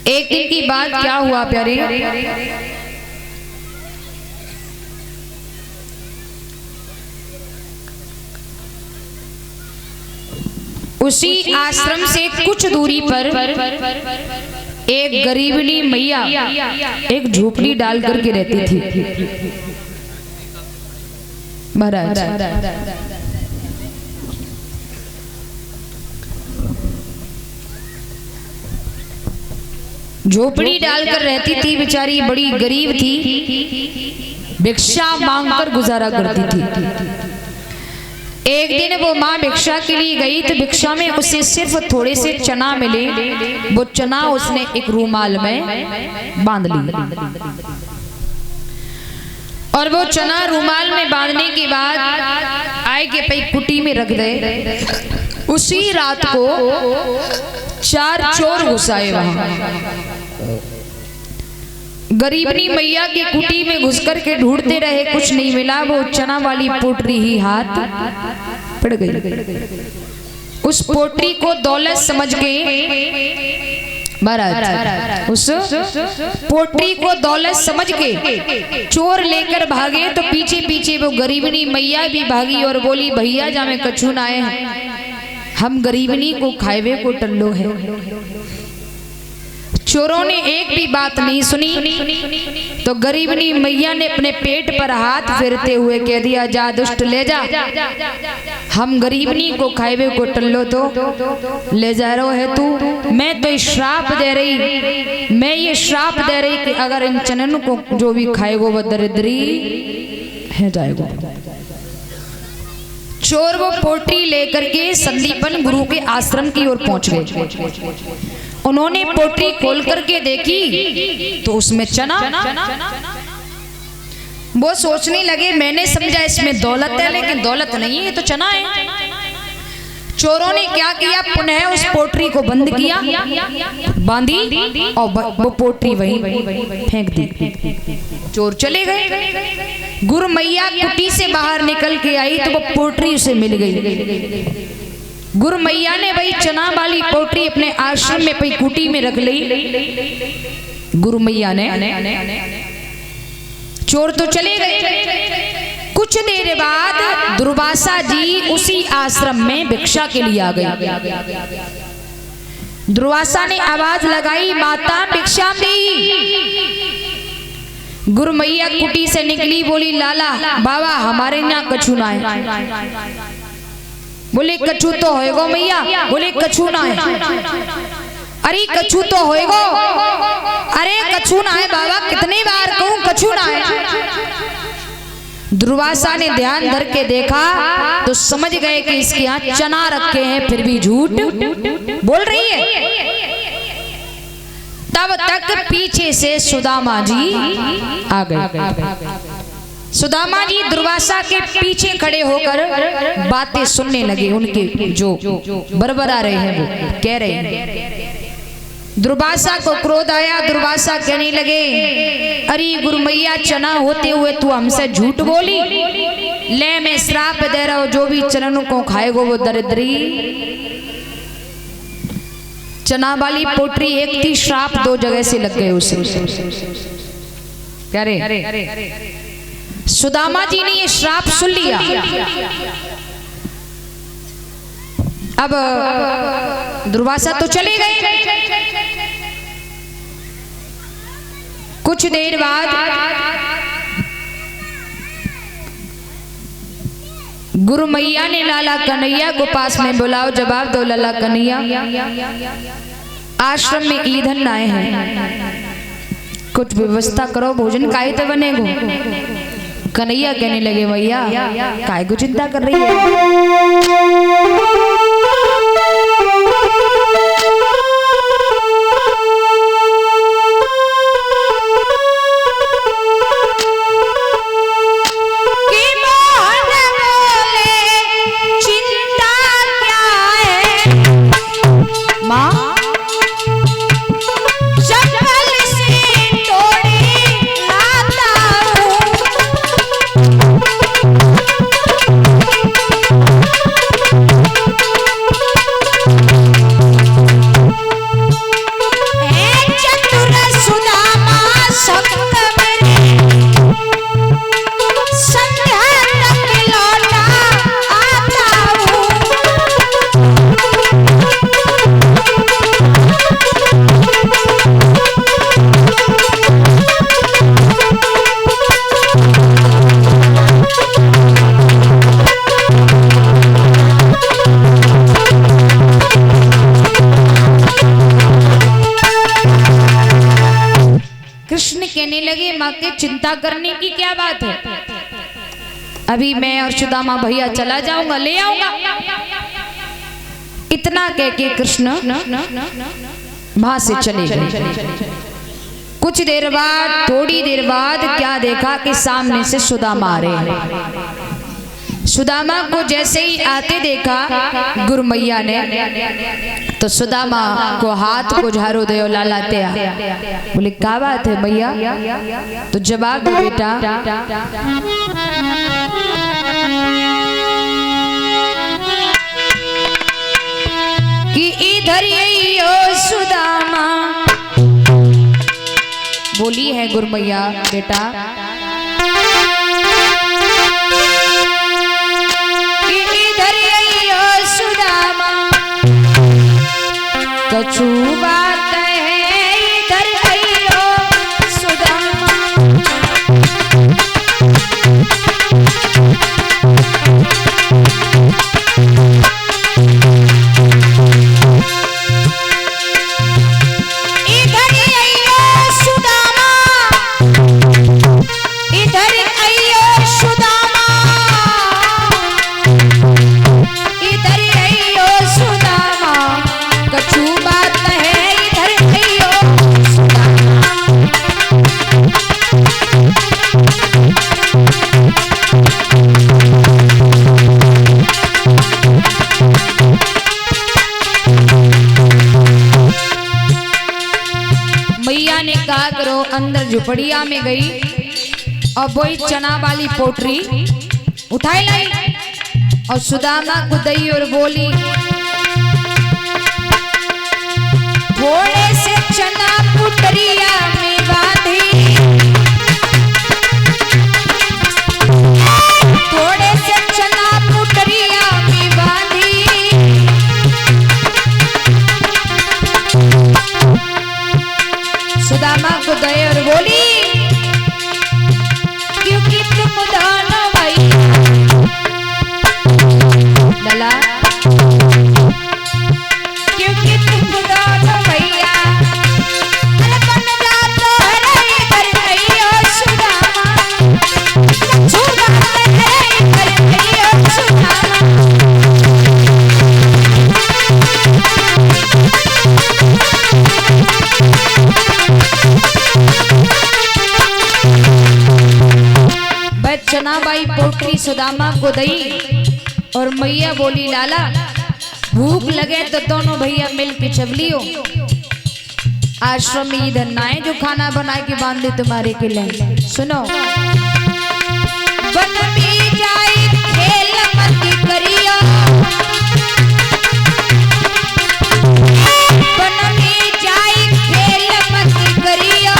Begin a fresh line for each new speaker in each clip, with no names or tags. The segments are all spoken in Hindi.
एक दिन की बात क्या हुआ प्यारे, उसी आश्रम से कुछ दूरी पर एक गरीबनी मैया एक झोपड़ी डाल करके रहती थी। महाराज झोपड़ी डालकर रहती थी, बेचारी बड़ी गरीब थी, भिक्षा मांगकर गुजारा करती थी। एक दिन वो माँ भिक्षा के लिए गई तो भिक्षा में उसे सिर्फ थोड़े से चना मिले। वो चना उसने एक रूमाल में बांध लिया और वो चना रूमाल में बांधने के बाद आए के पई कुटी में रख दे। उसी रात को 4 चोर घुस आए वहां। गरीबनी मैया की कुटी में घुस कर के ढूंढते रहे, कुछ नहीं मिला। वो चना वाली पोटरी ही हाथ पड़ गई। उस पोटरी को दौलत समझ के महाराज उस पोटरी को दौलत समझ के चोर लेकर भागे तो पीछे पीछे वो गरीबनी मैया भी भागी और बोली, भैया जा में कछु ना आए हैं, हम गरीबनी को खाएवे को टल्लो है। चोरों ने एक भी बात नहीं सुनी तो गरीबनी मैया ने अपने पेट पर हाथ फेरते हुए कह दिया, जा दुष्ट ले जा, हम गरीबनी को खाएवे को टल्लो तो ले जा रहा है तू। मैं तो श्राप दे रही, मैं ये श्राप दे रही कि अगर इन चनन को जो भी खाएगो वो दरिद्री है जाएगा। चोर वो पोटरी लेकर के संदीपन गुरु के आश्रम की ओर पहुंच गए। उन्होंने पोटरी खोल करके देखी तो उसमें चना। वो सोचने लगे, मैंने समझा इसमें दौलत है, लेकिन दौलत नहीं है, ये तो चना है। चोरों ने क्या किया, पुनः उस पोटरी को बंद किया, बांधी और वो पोटरी वहीं फेंक दी। चोर चले गए। गुरु मैया कुटी से बाहर निकल के आई तो वो पोटरी उसे मिल गई। गुरु मैया ने वही चना वाली पोटरी अपने आश्रम में पई कुटी में रख ली। गुरु मैया ने, चोर तो चले गए। कुछ देर बाद दुर्वासा जी उसी आश्रम में भिक्षा के लिए आ गए। दुर्वासा ने आवाज लगाई, माता भिक्षा दी। गुरु मैया कुटी से निकली, बोली, लाला बाबा हमारे यहाँ कछु ना है। बोले कछु तो होएगो मैया, बोले कछु ना है। अरे कछु तो होएगो, अरे कछु ना है बाबा, कितनी बार कहूं कछु ना है। दुर्वासा ने ध्यान धर के देखा तो समझ गए कि इसके यहाँ चना रखे हैं, फिर भी झूठ बोल रही है। तब तक पीछे से सुदामा जी आ गए। सुदामा जी दुर्वासा के पीछे खड़े होकर बातें सुनने लगे। उनके जो बरबरा रहे हैं वो कह रहे हैं। दुर्वासा को क्रोध आया। दुर्वासा कहने लगे, अरे गुरु मैया चना होते हुए तू हमसे झूठ बोली। ले मैं श्राप दे रहा हूं, जो भी चननों को खाएगो वो दरिद्री। चना वाली पोटरी एक थी, श्राप 2 जगह से लग गए उसे। कह रहे सुदामा जी ने ये श्राप सुन लिया। अब दुर्वासा तो चले गए। कुछ देर बाद गुरु मैया ने लाला कन्हैया को पास में बुलाओ, जवाब दो लाला कन्हैया, आश्रम में ईंधन आए हैं, कुछ व्यवस्था करो, भोजन काहे तो बनेगो। कन्हैया कहने लगे, भैया काहे को चिंता कर रही है। कहने लगे माँ के चिंता करने की क्या बात है, अभी मैं और सुदामा भैया चला जाऊंगा, ले आऊंगा। इतना कह के कृष्ण वहां से चले गए। कुछ देर बाद, थोड़ी देर बाद क्या देखा कि सामने से सुदामा आ रहे हैं। सुदामा को जैसे ही आते देखा गुरु मैया ने, तो सुदामा को हाथ को झाड़ू दे लाला ते आ। बोले क्या बात है मैया, तो जवाब दे बेटा, कि इधर यही ओ सुदामा। बोली है गुरु मैया बेटा, कि इधर यही ओ सुदामा, कछु बात है इधर यही ओ सुदामा। मैया ने कहा करो, अंदर झुपड़िया में गई और वही चना वाली पोटरी उठाई लाई और सुदामा को दई और बोली, थोड़े से चना पोटरिया में बांधी, थोड़े से चना पोटरिया में बांधी, सुदामा को दई और बोली, क्योंकि तुम दोनों भाई लला, क्योंकि तुम दोनों भैया अरे बन जातो है इधर नहीं ओ सुदामा, छुड़ा है इधर नहीं ओ सुदामा। चनाबाई पोटरी सुदामा को दई और मैया बोली, लाला भूख लगे तो दोनों भैया मिल के चवलियो, आश्रम में इधर ना है जो खाना बना के बांध दे तुम्हारे के लिए। सुनो, वन में जाए खेल मत करियो, वन में जाए खेल मत करियो,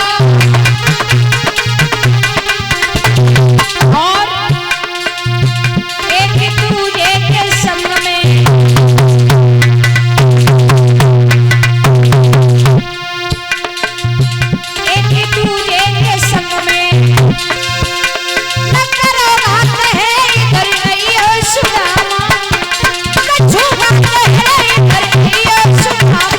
और एक दूजे के संग में न करो बात है इधर नहीं हो सुदामा, कछु बात है इधर नहीं हो सुदामा।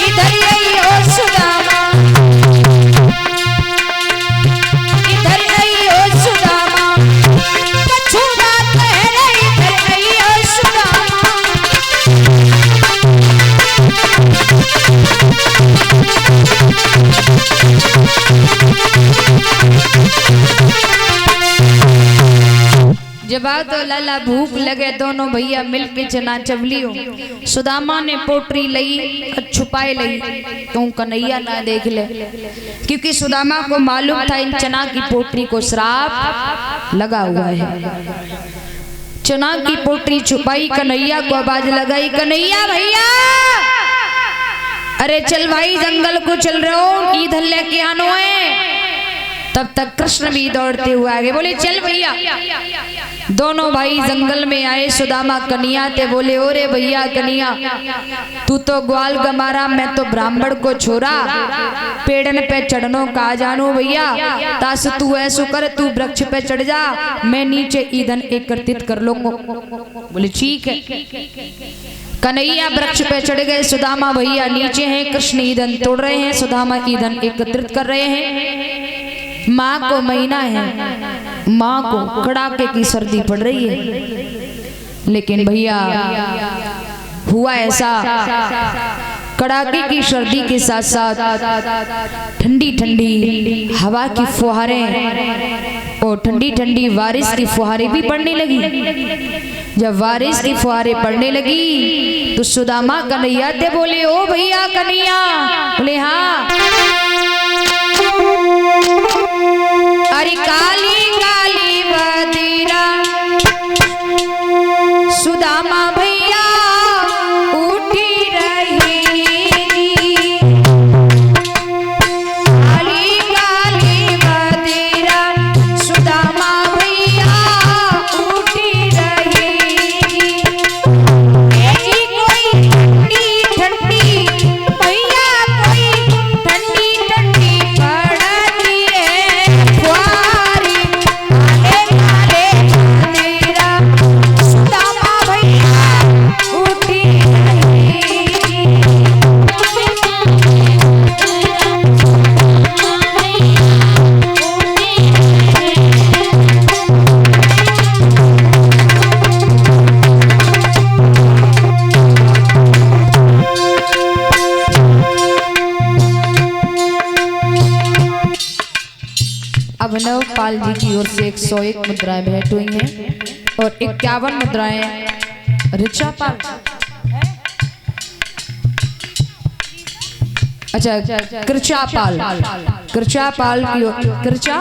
इधर यही हो सुदामा, इधर नहीं हो सुदामा, कछु बात है इधर नहीं हो सुदामा। जब तो लाला भूख लगे दोनों भैया मिल के चना चवलियो, सुदामा ने पोटरी लई और छुपाए लई तो कन्हैया ना देख ले, क्योंकि सुदामा को मालूम था इन चना की पोटरी को श्राप लगा हुआ है। चना की पोटरी छुपाई, कन्हैया को आवाज लगाई, कन्हैया भैया अरे चल भाई जंगल को चल रहे हो, इधर लेके आनो है। तब तक कृष्ण भी दौड़ते हुए आगे बोले चल भैया। दोनों भाई जंगल में आए, सुदामा कन्या ते बोले ओरे भैया कन्या, तू तो ग्वाल गमारा, मैं तो ब्राह्मण को छोरा, पेड़न पे चढ़नो का जानू भैया, तास तू ऐसो कर, तू वृक्ष पे चढ़ जा, मैं नीचे ईंधन एकत्रित कर लूंगा। बोले ठीक है। कन्हैया वृक्ष पे चढ़ गए, सुदामा भैया नीचे हैं, कृष्ण ईंधन तोड़ रहे हैं, सुदामा ईंधन एकत्रित कर रहे हैं। माँ को महीना है, माँ को कड़ाके की सर्दी पड़ रही है, लेकिन भैया हुआ ऐसा, कड़ाके की सर्दी के साथ साथ ठंडी ठंडी हवा की फुहारें और ठंडी ठंडी बारिश की फुहारें भी पड़ने लगी। जब बारिश की फुहारें पड़ने लगी तो सुदामा कन्हैया ते बोले ओ भैया कन्हैया, बोले हाँ। अरे काली काली बदीरा सुदामा भैया उठी रहेगी, काली काली बदीरा सुदामा भैया उठी रहेगी। ऐसी कोई ठंडी ठंडी भैया, कोई ठंडी ठंडी पड़ती है फुहारी, काले काले बदीरा सुदामा भैया उठी रहेगी। अभिनव पाल जी की ओर से 101 मुद्राएं भेंट हुई हैं और 51 मुद्राएं ऋचा पाल, अच्छा कृचा पाल, कृचा पाल की ओर, कृचा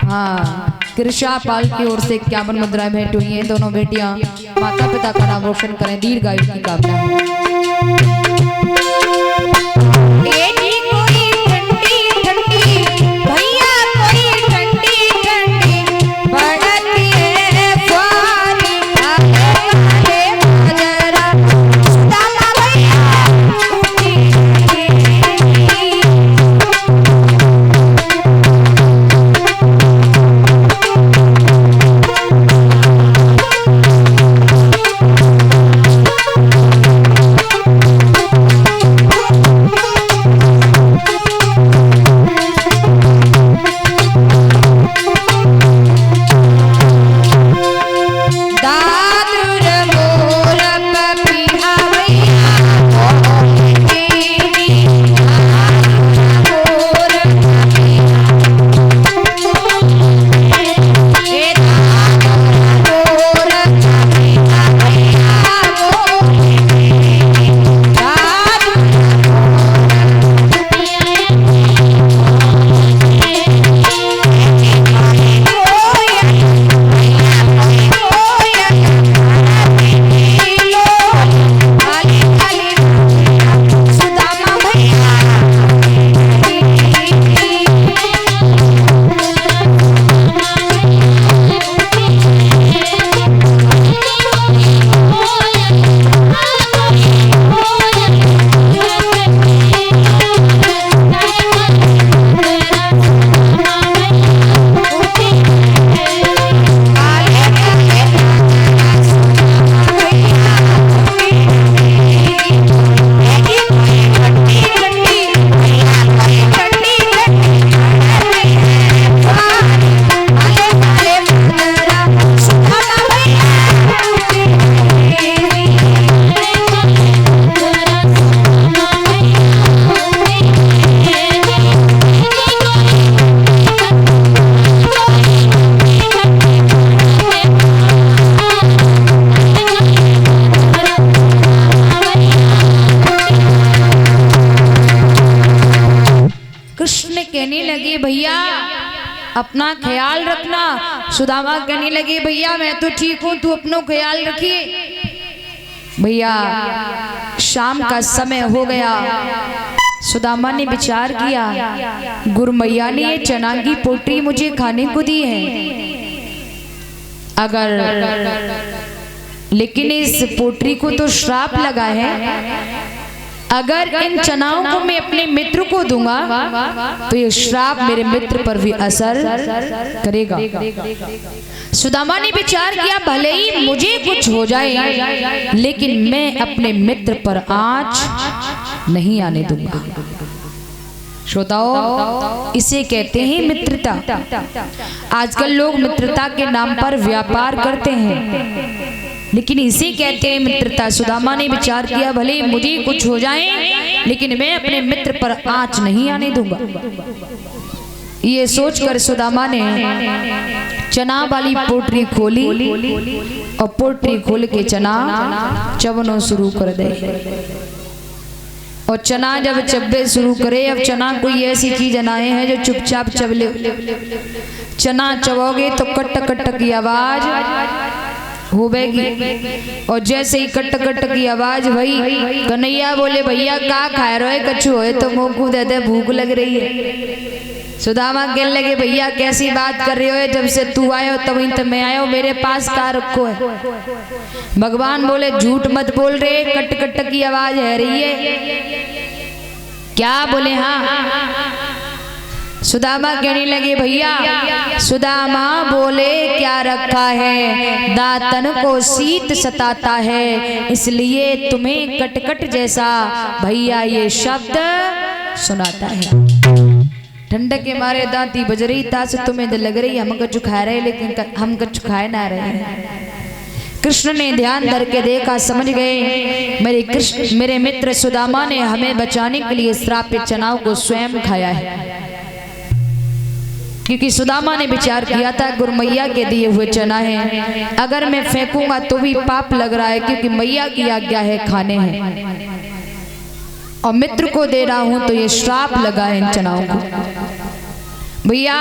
हाँ कृचा पाल की ओर से 51 मुद्राएं भेंट हुई हैं। दोनों बेटियां माता पिता का नाम रोशन करें, दीर्घायु की कामना है। कहने लगे भैया अपना ख्याल रखना। सुदामा कहने लगे भैया मैं तो ठीक हूँ, तू अपना ख्याल रखिए। भैया शाम का समय हो गया, सुदामा ने विचार किया, गुरु मैया ने ये चना की पोटली मुझे खाने को दी है, लेकिन इस पोटली को तो श्राप लगा है। अगर इन चनाओं को मैं अपने मित्र को दूंगा तो ये श्राप मेरे मित्र पर भी असर करेगा। सुदामा ने विचार किया, भले ही मुझे कुछ हो जाए लेकिन मैं अपने मित्र पर आँच नहीं आने दूंगा। श्रोताओ, इसे कहते हैं मित्रता। आजकल लोग मित्रता के नाम पर व्यापार करते हैं, लेकिन इसे कहते हैं मित्रता। सुदामा ने विचार किया, भले मुझे कुछ हो जाए लेकिन मैं अपने मित्र पर आँच नहीं आने दूंगा। ये सोचकर सुदामा ने चना वाली पोटली खोली और पोटली खोल के चना चबनो शुरू कर दे। और चना जब चब्बे शुरू करे, अब चना कोई ऐसी चीज बनाए हैं जो चुपचाप चबले। चना चबोगे तो कट कट की आवाज होगी, और जैसे ही कट कट की आवाज भई, कन्हैया बोले, भैया का खा रहे हो, कछु होए तो मुंह को दे दे, भूख लग रही है। सुदामा कहने लगे, भैया कैसी बात कर रहे हो, जब से तू आयो तभी तो मैं आयो, मेरे पास का रखो है। भगवान बोले, झूठ मत बोल रहे, कट कट की आवाज है रही है क्या? बोले हाँ। सुदामा कहने लगे, भैया। सुदामा बोले, क्या रखा है? दातन को शीत सताता है, इसलिए तुम्हें कटकट जैसा भैया ये शब्द सुनाता है। ठंडक के मारे दांती बज रही, तास तुम्हें लग रही हम कछु खा रहे लेकिन हम कछु खाए ना रहे। कृष्ण ने ध्यान धर के देखा, समझ गए मेरे मित्र सुदामा ने हमें बचाने के लिए श्रापित चनाओं को स्वयं खाया है। क्योंकि सुदामा ने विचार किया था, गुरु मैया के दिए हुए चना है, अगर मैं फेंकूंगा तो भी पाप लग रहा है, क्योंकि मैया की आज्ञा है खाने हैं, और मित्र को दे रहा हूं तो ये श्राप लगा है इन चनाओं को। भैया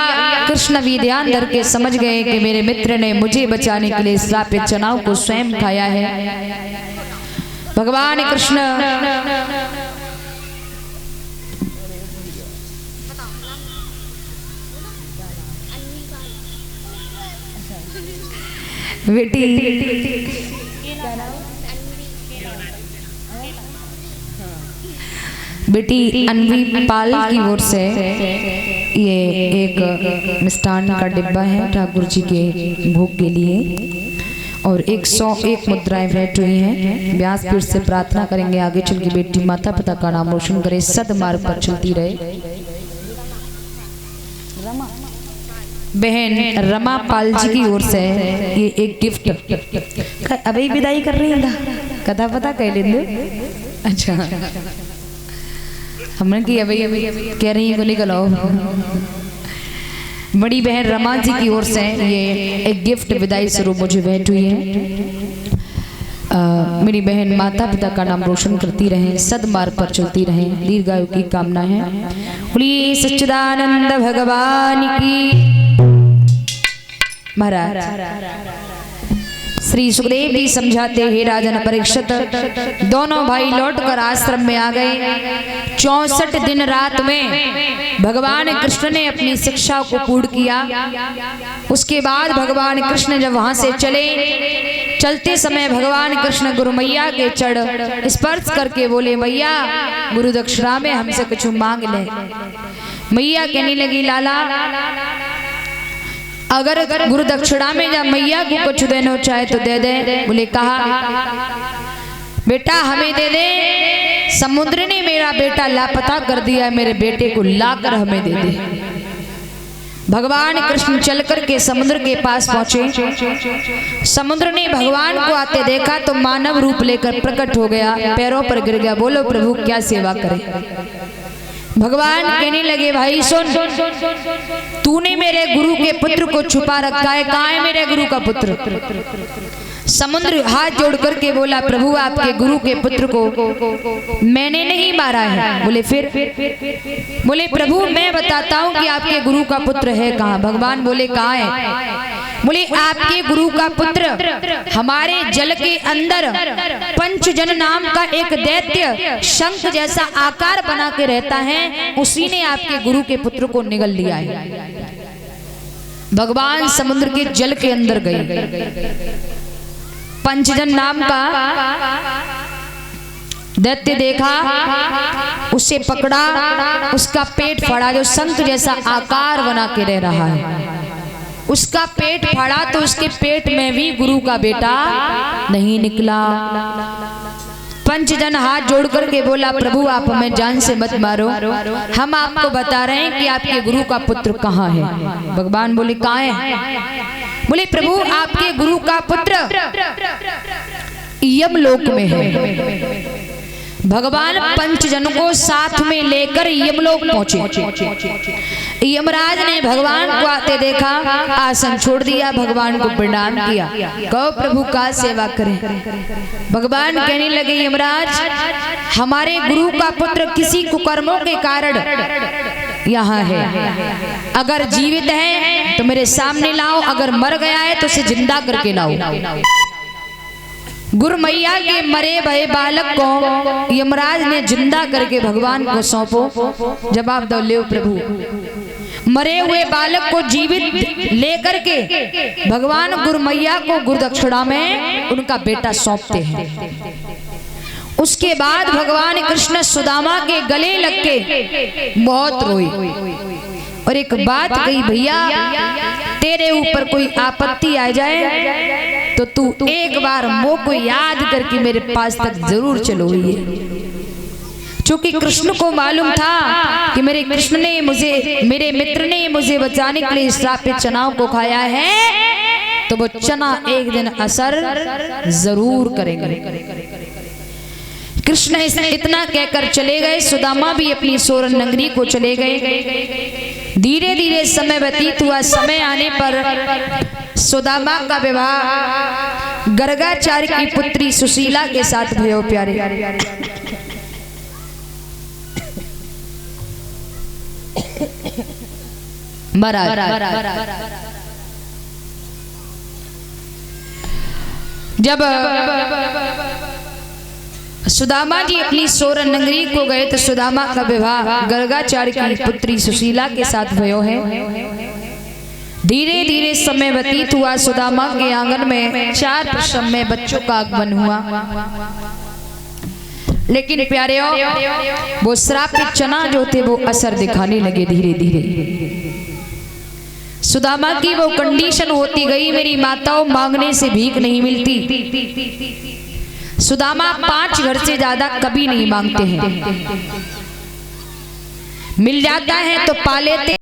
कृष्ण भी ध्यान धर के समझ गए कि मेरे मित्र ने मुझे बचाने के लिए श्रापित चनाओं को स्वयं खाया है। भगवान कृष्ण बेटी अन्वी पाल की ओर से ये एक मिष्ठान का डिब्बा है ठाकुर जी के भोग के लिए, और 101 मुद्राएं भेंट हुई हैं। व्यासपीठ से प्रार्थना करेंगे, आगे चल के बेटी माता पिता का नाम रोशन करे, सदमार्ग पर चलती रहे। बहन रमा पाल जी की ओर से ये एक गिफ्ट। अभी विदाई कर रही है, कथा पता कह लेंगे। अच्छा, हमने की अभी कह रही है निकल आओ। बड़ी बहन रमा जी की ओर से ये एक गिफ्ट विदाई स्वरूप मुझे भेंट हुई है। मेरी बहन माता पिता का नाम रोशन करती रहें, सदमार्ग पर चलती रहें, दीर्घायु की कामना है। बोलिए सच्चिदानंद भगवान की महाराज। श्री सुखदेव जी समझाते, हे राजन परीक्षित, दोनों भाई लौटकर आश्रम में आ गए। 64 दिन रात में भगवान कृष्ण ने अपनी शिक्षा को पूर्ण किया। उसके बाद भगवान कृष्ण जब वहां से चलते समय भगवान कृष्ण गुरु मैया के चढ़ स्पर्श करके बोले, मैया गुरु दक्षिणा में हमसे कुछ मांग ले। मैया कहने लगी, लाला अगर गुरु दक्षिणा में जब मैया को कुछ देना चाहे तो दे दे। बोले कहा, बेटा हमें दे दे, समुद्र ने मेरा बेटा लापता कर दिया, मेरे बेटे को लाकर हमें दे दे। भगवान कृष्ण चलकर के समुद्र के पास पहुंचे। समुद्र ने भगवान को आते देखा तो मानव रूप लेकर प्रकट हो गया, पैरों पर गिर गया। बोलो प्रभु क्या सेवा करे। भगवान कहने लगे, भाई सुन, तूने मेरे गुरु के पुत्र को छुपा रखा है, कहाँ है मेरे गुरु का पुत्र? समुद्र हाथ जोड़ करके बोला, प्रभु आपके गुरु के पुत्र को मैंने नहीं मारा है। बोले फिर? बोले प्रभु मैं बताता हूँ कि आपके गुरु का पुत्र है कहाँ। भगवान बोले कहाँ है? बोले आपके गुरु का पुत्र हमारे जल के अंदर पंचजन नाम का एक दैत्य शंख जैसा आकार बना के रहता है, उसी ने आपके गुरु के पुत्र को निगल लिया है। भगवान समुद्र के जल के अंदर गए, पंचजन नाम का दैत्य देखा, उसे पकड़ा, उसका पेट फाड़ा, जो शंख जैसा आकार बना के रह रहा है, उसका पेट फाड़ा तो उसके पेट में भी गुरु का बेटा नहीं निकला। पंचजन हाथ जोड़ करके बोला, प्रभु आप हमें जान से मत मारो, हम आपको बता रहे हैं कि आपके गुरु का पुत्र कहाँ है। भगवान बोले कहाँ है? बोले प्रभु आपके गुरु का पुत्र यमलोक में है। भगवान पंचजन को साथ में लेकर यमलोक पहुंचे। यमराज ने भगवान को आते देखा, आसन छोड़ दिया, भगवान को प्रणाम किया, कहो प्रभु का सेवा करें। भगवान कहने लगे, यमराज हमारे गुरु का पुत्र किसी कुकर्मों के कारण यहाँ है, अगर जीवित है तो मेरे सामने लाओ, अगर मर गया है तो उसे जिंदा करके लाओ। गुरु मैया के मरे भये बालक को यमराज ने जिंदा करके भगवान को सौंपो। जवाब दो, ले प्रभु। मरे हुए बालक को जीवित लेकर के भगवान गुरु मैया को गुरुदक्षिणा में उनका बेटा सौंपते हैं। उसके बाद भगवान कृष्ण सुदामा के गले लग के बहुत रोए और एक बात कही, भैया तेरे ऊपर कोई आपत्ति आ जाए तो तू एक बार मोह को याद करके मेरे पास तक जरूर चलो। क्योंकि कृष्ण को मालूम था कि मेरे कृष्ण ने मेरे मित्र ने मुझे बचाने के लिए श्रापित चनाओं को खाया है, तो वो चना एक दिन असर जरूर करेंगे। कृष्ण इतना कहकर चले गए। सुदामा भी अपनी सोरन नगरी को चले गए। धीरे धीरे समय व्यतीत हुआ। समय आने पर सुदामा का विवाह गर्गाचार्य की पुत्री सुशीला के साथ भयो। प्यारे जब सुदामा जी अपनी सोरन नगरी को गए तो सुदामा का विवाह गर्गाचार्य की पुत्री सुशीला के साथ भयो है। धीरे धीरे समय व्यतीत हुआ। सुदामा के आंगन में 4 प्रसव में बच्चों का आगमन हुआ। लेकिन प्यारे वो श्रापित चना जो थे वो असर दिखाने लगे धीरे धीरे। सुदामा की वो कंडीशन होती गई, मेरी माताओं मांगने से भीख नहीं मिलती। सुदामा 5 घर से ज्यादा कभी नहीं मांगते हैं, मिल जाता है तो पा लेते